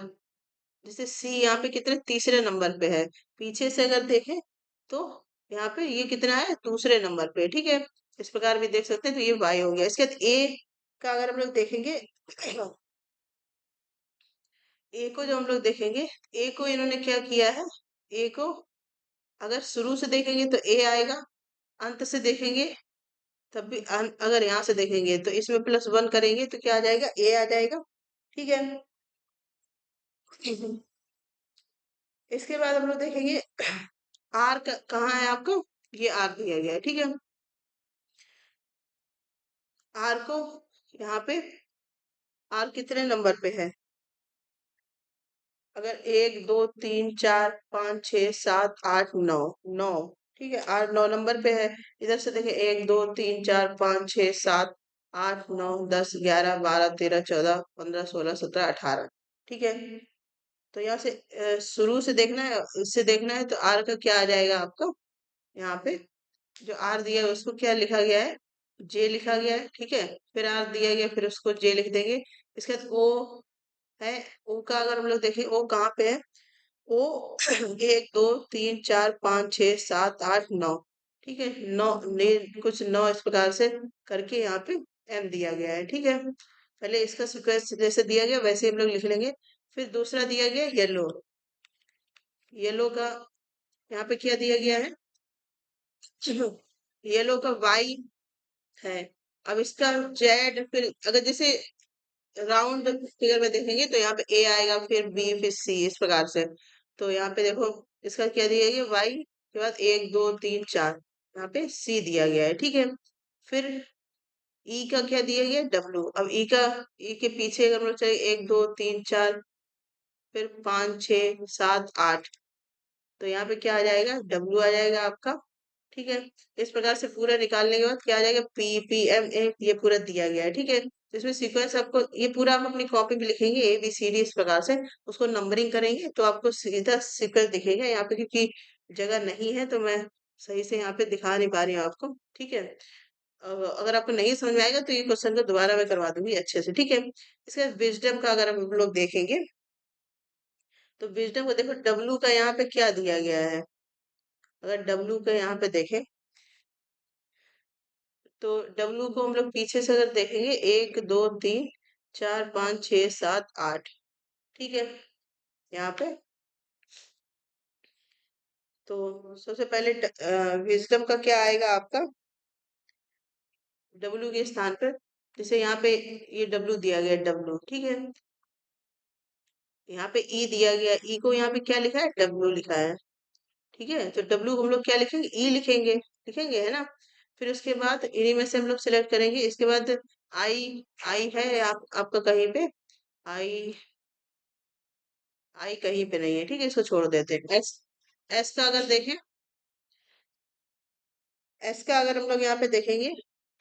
जैसे सी यहाँ पे कितने तीसरे नंबर पे है, पीछे से अगर देखें तो यहाँ पे ये कितना है? दूसरे नंबर पे। ठीक है, इस प्रकार भी देख सकते हैं, तो ये वाई हो गया। इसके बाद ए का अगर हम लोग देखेंगे ए को जो हम लोग देखेंगे, ए को इन्होंने क्या किया है? ए को अगर शुरू से देखेंगे तो ए आएगा, अंत से देखेंगे तब भी अगर यहाँ से देखेंगे तो इसमें +1 करेंगे तो क्या आ जाएगा? ए आ जाएगा। ठीक है, इसके बाद हम लोग देखेंगे आर कहाँ है आपको? ये आर दिया गया है। ठीक है, आर को यहाँ पे आर कितने नंबर पे है? अगर 1 2 3 4 5 6 7 8 9, 9। ठीक है, 8 9 नंबर पे है। इधर से देखें 1 2 3 4 5 6 7 8 9 10 11 12 13 14 15 16 17 18। ठीक है, तो यहाँ से शुरू से देखना है, इससे देखना है, तो आर का क्या आ जाएगा आपका? यहाँ पे जो आर दिया है उसको क्या लिखा गया है? जे लिखा गया है। ठीक है, फिर आर दिया गया, फिर उसको जे लिख देंगे। इसके बाद ओ है, ओ का अगर हम लोग देखें ओ कहाँ पे है? ओ 1 2 3 4 5 6 7 8 9। ठीक है, नौ ने कुछ 9 इस प्रकार से करके यहाँ पे एम दिया गया है। ठीक है, पहले इसका सीक्वेंस जैसे दिया गया वैसे हम लोग लिख लेंगे। फिर दूसरा दिया गया येलो, येलो का यहाँ पे क्या दिया गया है? येलो का वाई है। अब इसका जेड, फिर अगर जैसे राउंड फिगर में देखेंगे तो यहाँ पे ए आएगा, फिर बी, फिर सी, इस प्रकार से। तो यहाँ पे देखो इसका क्या दिया गया? वाई के बाद 1 2 3 4, यहाँ पे सी दिया गया है। ठीक है, फिर ई का क्या दिया गया? डब्लू। अब ई का, ई के पीछे अगर हम लोग चले 1 2 3 4, फिर 5 6 7 8, तो यहाँ पे क्या आ जाएगा? डब्लू आ जाएगा आपका। ठीक है, इस प्रकार से पूरा निकालने के बाद क्या आ जाएगा? PPMA, ये पूरा दिया गया है। ठीक है, तो इसमें सीक्वेंस आपको ये पूरा आप अपनी कॉपी में लिखेंगे ABCD, इस प्रकार से उसको नंबरिंग करेंगे तो आपको सीधा सीक्वेंस दिखेगा। यहाँ पे क्योंकि जगह नहीं है तो मैं सही से यहाँ पे दिखा नहीं पा रही हूँ आपको। ठीक है, अगर आपको नहीं समझ में आएगा तो ये क्वेश्चन को दोबारा मैं करवा दूंगी अच्छे से। ठीक है, इसके बाद विजडम का अगर हम लोग देखेंगे तो विजडम को देखो, डब्लू का यहाँ पे क्या दिया गया है? अगर डब्लू का यहाँ पे देखें तो डब्लू को हम लोग पीछे से अगर देखेंगे 1 2 3 4 5 6 7 8। ठीक है, यहाँ पे तो सबसे पहले विजडम का क्या आएगा आपका? डब्लू के स्थान पर, जैसे यहाँ पे ये डब्लू दिया गया, डब्लू। ठीक है, यहाँ पे ई दिया गया, ई को यहाँ पे क्या लिखा है, डब्ल्यू लिखा है। ठीक है, तो डब्ल्यू को हम लोग क्या लिखेंगे, ई लिखेंगे, लिखेंगे है ना। फिर उसके बाद इन्हीं में से हम लोग सिलेक्ट करेंगे। इसके बाद आई, आई है आपका कहीं पे, आई, आई कहीं पे नहीं है, ठीक है, इसको छोड़ देते हैं। एस, एस का अगर देखें, एस का अगर हम लोग यहाँ पे देखेंगे,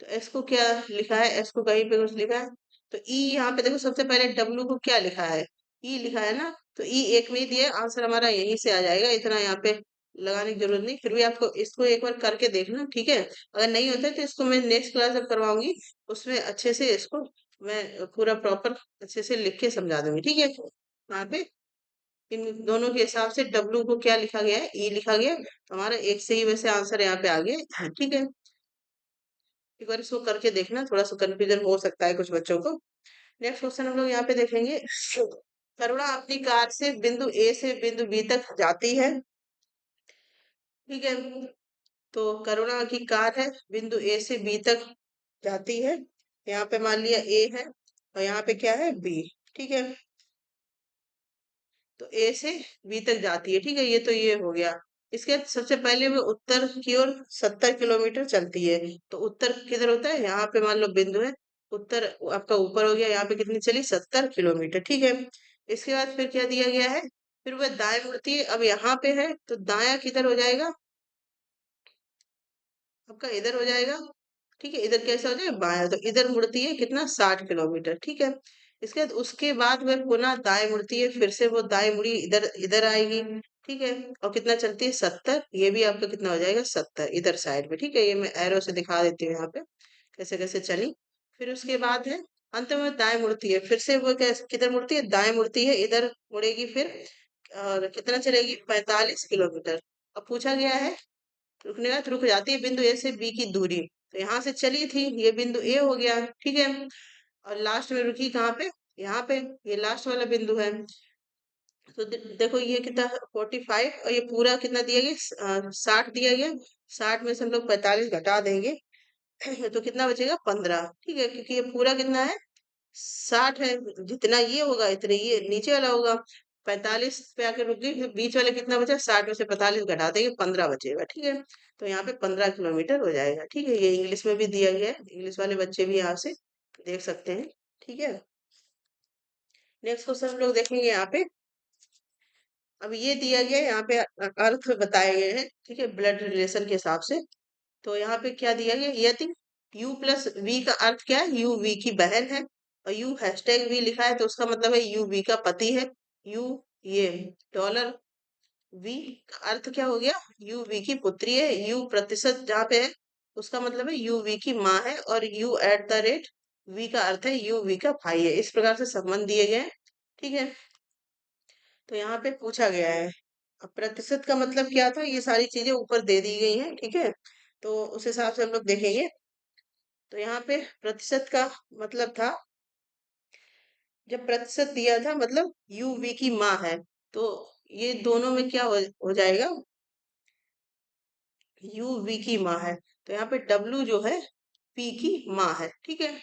तो एस को क्या लिखा है, एस को कहीं पे कुछ लिखा है। तो ई यहाँ पे देखो, सबसे पहले डब्ल्यू को क्या लिखा है, ई लिखा है ना। तो ई एक में ही दिया, आंसर हमारा यहीं से आ जाएगा, इतना यहाँ पे लगाने की जरूरत नहीं। फिर भी आपको इसको एक बार करके देखना, ठीक है। अगर नहीं होता है तो इसको मैं नेक्स्ट क्लास जब करवाऊंगी, उसमें अच्छे से इसको मैं पूरा प्रॉपर अच्छे से लिख के समझा दूंगी, ठीक है। यहाँ पे इन दोनों के हिसाब से डब्लू को क्या लिखा गया है, ई लिखा गया है। तो हमारा एक से ही वैसे आंसर यहाँ पे आ गया, ठीक है। एक बार इसको करके देखना, थोड़ा सा कंफ्यूजन हो सकता है कुछ बच्चों को। नेक्स्ट क्वेश्चन हम लोग यहाँ पे देखेंगे। करुणा अपनी कार से बिंदु ए से बिंदु बी तक जाती है, ठीक है। तो करुणा की कार है, बिंदु ए से बी तक जाती है। यहाँ पे मान लिया ए है, और यहाँ पे क्या है, बी, ठीक है। तो ए से बी तक जाती है, ठीक है, ये तो ये हो गया। इसके बाद सबसे पहले वो उत्तर की ओर 70 किलोमीटर चलती है। तो उत्तर किधर होता है, यहाँ पे मान लो बिंदु है, उत्तर आपका ऊपर हो गया। यहाँ पे कितनी चली, 70 किलोमीटर, ठीक है। इसके बाद फिर क्या दिया गया है, फिर वह दाएं मुड़ती है। अब यहाँ पे है, तो दाया किधर हो जाएगा, आपका इधर हो जाएगा, ठीक है। इधर कैसा हो जाएगा, बायां। तो इधर मुड़ती है कितना, 60 किलोमीटर, ठीक है। इसके बाद उसके बाद वह पुनः दाएं मुड़ती है, फिर से वो दाएं मुड़ी इधर इधर आएगी, ठीक है। और कितना चलती है, 70। ये भी आपका कितना हो जाएगा, 70 इधर साइड में, ठीक है। ये मैं एरो से दिखा देती हूँ यहाँ पे कैसे कैसे चली। फिर उसके बाद है, अंत में दाएं मुड़ती है, फिर से वो कैसे किधर मुड़ती है, दाएं मुड़ती है, इधर मुड़ेगी फिर। और कितना चलेगी, 45 किलोमीटर। अब पूछा गया है, रुकने का, तो रुक जाती है बिंदु ए से बी की दूरी। तो यहाँ से चली थी, ये बिंदु ए हो गया, ठीक है। और लास्ट में रुकी कहाँ पे, यहाँ पे, ये लास्ट वाला बिंदु है। तो देखो ये कितना, 45, और ये पूरा कितना दिया गया, 60 दिया गया। 60 में से हम लोग 45 घटा देंगे, तो कितना बचेगा, 15, ठीक है। क्योंकि ये पूरा कितना है, 60 है। जितना ये होगा इतने ये नीचे वाला होगा। 45 पे आके रुक गई, फिर बीच वाले कितना बचा, 60 में से 45 घटा देंगे, 15 बचेगा, ठीक है। तो यहाँ पे 15 किलोमीटर हो जाएगा, ठीक है। ये इंग्लिश में भी दिया गया है, इंग्लिश वाले बच्चे भी यहाँ से देख सकते हैं, ठीक है। नेक्स्ट क्वेश्चन हम लोग देखेंगे यहाँ पे। अब ये दिया गया है, यहाँ पे अर्थ बताए गए हैं, ठीक है, ब्लड रिलेशन के हिसाब से। तो यहाँ पे क्या दिया गया, यदि u प्लस वी का अर्थ क्या है, यू वी की बहन है। और यू हैशटैग वी लिखा है, तो उसका मतलब है यू वी का पति है। यू, ये डॉलर, वी का अर्थ क्या हो गया, यू वी की पुत्री है। यू प्रतिशत जहाँ पे है, उसका मतलब है यू वी की माँ है। और you at the rate, we का अर्थ है यू वी का भाई है। इस प्रकार से संबंध दिए गए हैं, ठीक है। तो यहाँ पे पूछा गया है, अब प्रतिशत का मतलब क्या था, ये सारी चीजें ऊपर दे दी गई हैं, ठीक है। तो उस हिसाब से हम लोग देखेंगे। तो यहाँ पे प्रतिशत का मतलब था, जब प्रतिशत दिया था मतलब यू वी की माँ है, तो ये दोनों में क्या हो जाएगा, यू वी की माँ है। तो यहाँ पे डब्लू जो है पी की माँ है, ठीक है।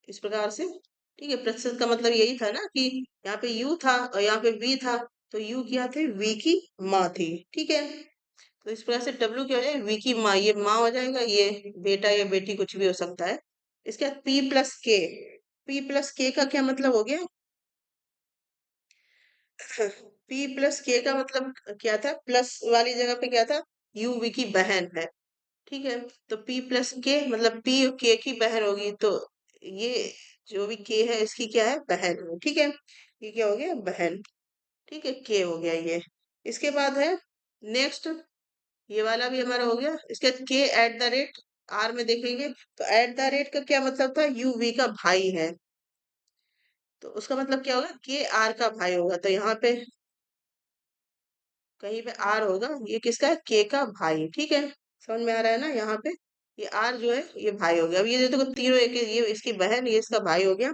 इस प्रकार से, ठीक है। प्रतिशत का मतलब यही था ना कि यहाँ पे यू था और यहाँ पे वी था। तो यू क्या थे, वी की माँ थी, ठीक है। तो इस प्रकार से डब्लू क्या हो जाएगा, वी की माँ, ये माँ हो जाएगा, ये बेटा या बेटी कुछ भी हो सकता है। इसके बाद पी प्लस के, पी प्लस के का क्या मतलब हो गया, पी प्लस के का मतलब क्या था, प्लस वाली जगह पे क्या था, यू वी की बहन है, ठीक है। तो पी प्लस के मतलब पी और के की बहन होगी। तो ये जो भी के है, इसकी क्या है, बहन है, ठीक है। ये क्या हो गया, बहन, ठीक है, के हो गया ये। इसके बाद है नेक्स्ट, ये वाला भी हमारा हो गया। इसके बाद के एट द रेट, आर में देखेंगे। तो एट द रेट का क्या मतलब था, यू वी का भाई है। तो उसका मतलब क्या होगा, के आर का भाई होगा। तो यहाँ पे कहीं पे आर होगा, ये किसका है, के का भाई, ठीक है। समझ में आ रहा है ना, यहाँ पे ये आर जो है ये भाई हो गया। अब ये देखो तीनों, एक ये इसकी बहन, ये इसका भाई हो गया।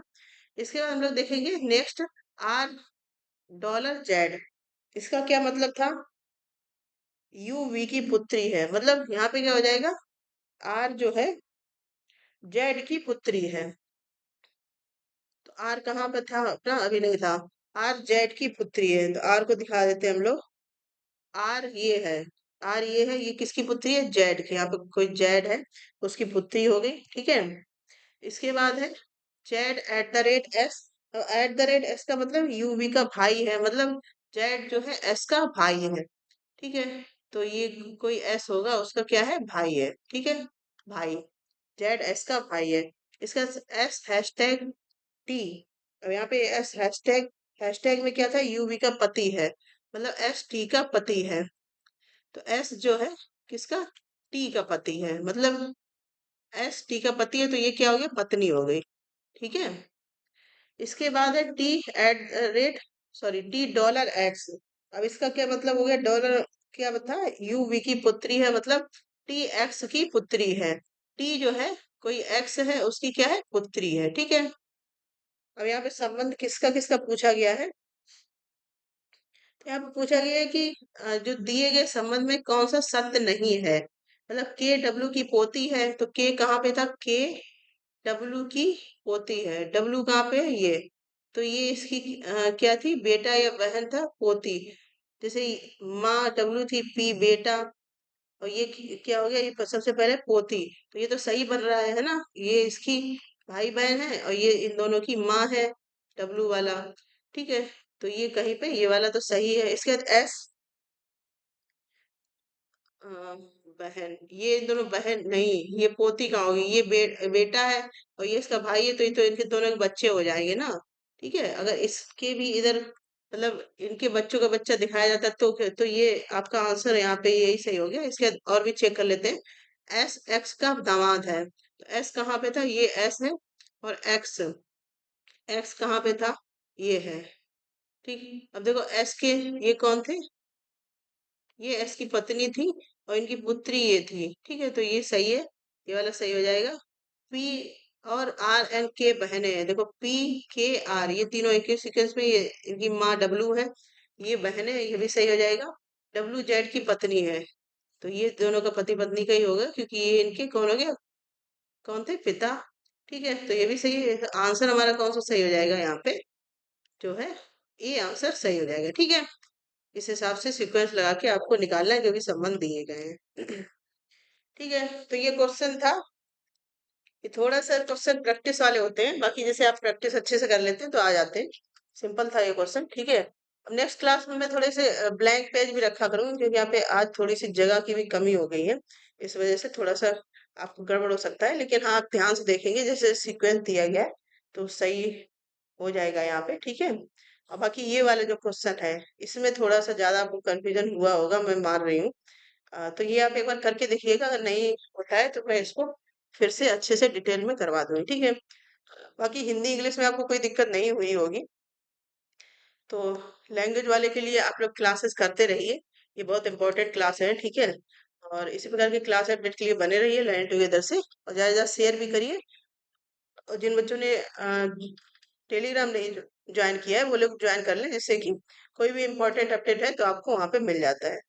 इसके बाद हम लोग देखेंगे नेक्स्ट, आर डॉलर जेड, इसका क्या मतलब था, यू वी की पुत्री है। मतलब यहाँ पे क्या हो जाएगा, आर जो है जेड की पुत्री है। तो आर कहाँ पे था अपना, अभी नहीं था। आर जेड की पुत्री है, तो आर को दिखा देते हैं हम लोग। आर ये है, आर ये है, ये किसकी पुत्री है? जेड की। यहाँ पे कोई जेड है, उसकी पुत्री हो गई, ठीक है। इसके बाद है Z eight the rate S. Eight the rate S का मतलब यूवी का भाई है, मतलब जेड जो है एस का भाई है, ठीक है। तो ये कोई एस होगा, उसका क्या है? भाई है, ठीक है, भाई। जेड एस का भाई है। इसका एस हैशटैग टी। अब यहाँ पे एस हैशटैग, हैशटैग में क्या था? यूवी का पति है, मतलब एस टी का पति है। तो एस जो है किसका? टी का पति है, मतलब एस टी का पति है, तो ये क्या हो गया? पत्नी हो गई, ठीक है। इसके बाद है T at rate, sorry T dollar x. अब इसका क्या मतलब हो गया? डॉलर क्या बता? यूवी की पुत्री है, मतलब टी एक्स की पुत्री है। टी जो है कोई एक्स है, उसकी क्या है? पुत्री है, ठीक है। अब यहाँ पे संबंध किसका किसका पूछा गया है? तो यहाँ पे पूछा गया है कि जो दिए गए संबंध में कौन सा सत्य नहीं है। मतलब के डब्ल्यू की पोती है, तो के कहाँ पे था? के डब्ल्यू की पोती है, डब्ल्यू कहाँ पे है? ये। तो ये इसकी क्या थी? बेटा या बहन था? पोती। जैसे माँ डब्ल्यू थी, पी बेटा, और ये क्या हो गया? ये सबसे पहले पोती। तो ये तो सही बन रहा है ना? ये इसकी भाई बहन है, और ये इन दोनों की माँ है, डब्लू वाला, ठीक है। तो ये कहीं पे ये वाला तो सही है। इसके बाद एस बहन, ये इन दोनों बहन नहीं, ये पोती कहाँ होगी? ये बेटा है, और ये इसका भाई है, तो ये तो इनके दोनों के बच्चे हो जाएंगे ना, ठीक है। अगर इसके भी इधर मतलब इनके बच्चों का बच्चा दिखाया जाता तो ये आपका आंसर यहाँ पे यही सही हो गया। इसके बाद और भी चेक कर लेते हैं। एस एक्स का दामाद है, तो एस कहाँ पे था? ये एस है, और एक्स, एक्स कहाँ पे था? ये है, ठीक। अब देखो एस के ये कौन थे? ये एस की पत्नी थी, और इनकी पुत्री ये थी, ठीक है। तो ये सही है, ये वाला सही हो जाएगा। पी और आर एंड के बहनें हैं। देखो पी के आर, ये तीनों एक ही सीक्वेंस में, ये इनकी माँ डब्लू है, ये बहन है, ये भी सही हो जाएगा। डब्लू जेड की पत्नी है, तो ये दोनों का पति पत्नी का ही होगा, क्योंकि ये इनके कौन हो गया? कौन थे? पिता, ठीक है। तो ये भी सही है। आंसर हमारा कौन सा सही हो जाएगा यहाँ पे? जो है ये आंसर सही हो जाएगा, ठीक है। इस हिसाब से सीक्वेंस लगा के आपको निकालना है, जो भी संबंध दिए गए हैं। ठीक है, तो ये क्वेश्चन था। ये थोड़ा सा क्वेश्चन प्रैक्टिस वाले होते हैं, बाकी जैसे आप प्रैक्टिस अच्छे से कर लेते हैं तो आ जाते हैं। सिंपल था ये क्वेश्चन, ठीक है। अब नेक्स्ट क्लास में मैं थोड़े से ब्लैंक पेज भी रखा करूंगी, क्योंकि यहाँ पे आज थोड़ी सी जगह की भी कमी हो गई है, इस वजह से थोड़ा सा आपको गड़बड़ हो सकता है। लेकिन हाँ, आप ध्यान से देखेंगे जैसे सीक्वेंस दिया गया है, तो सही हो जाएगा यहाँ पे, ठीक है। और बाकी ये वाला जो क्वेश्चन है, इसमें थोड़ा सा ज्यादा आपको कंफ्यूजन हुआ होगा, मैं मान रही हूँ। तो ये आप एक बार करके देखिएगा, अगर नहीं होता है तो मैं इसको फिर से अच्छे से डिटेल में करवा दूंगी, ठीक है। बाकी हिंदी इंग्लिश में आपको कोई दिक्कत नहीं हुई होगी, तो लैंग्वेज वाले के लिए आप लोग क्लासेस करते रहिए, ये बहुत इंपॉर्टेंट क्लास है, ठीक है। और इसी प्रकार की क्लास अपडेट के लिए बने रहिए लर्न टुगेदर से, और ज़्यादा से ज़्यादा शेयर भी करिए। और जिन बच्चों ने टेलीग्राम नहीं ज्वाइन किया है, वो लोग ज्वाइन कर लें, जिससे कि कोई भी इम्पोर्टेंट अपडेट है तो आपको वहाँ पे मिल जाता है।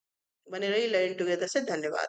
बने रहिए लर्न टुगेदर से। धन्यवाद।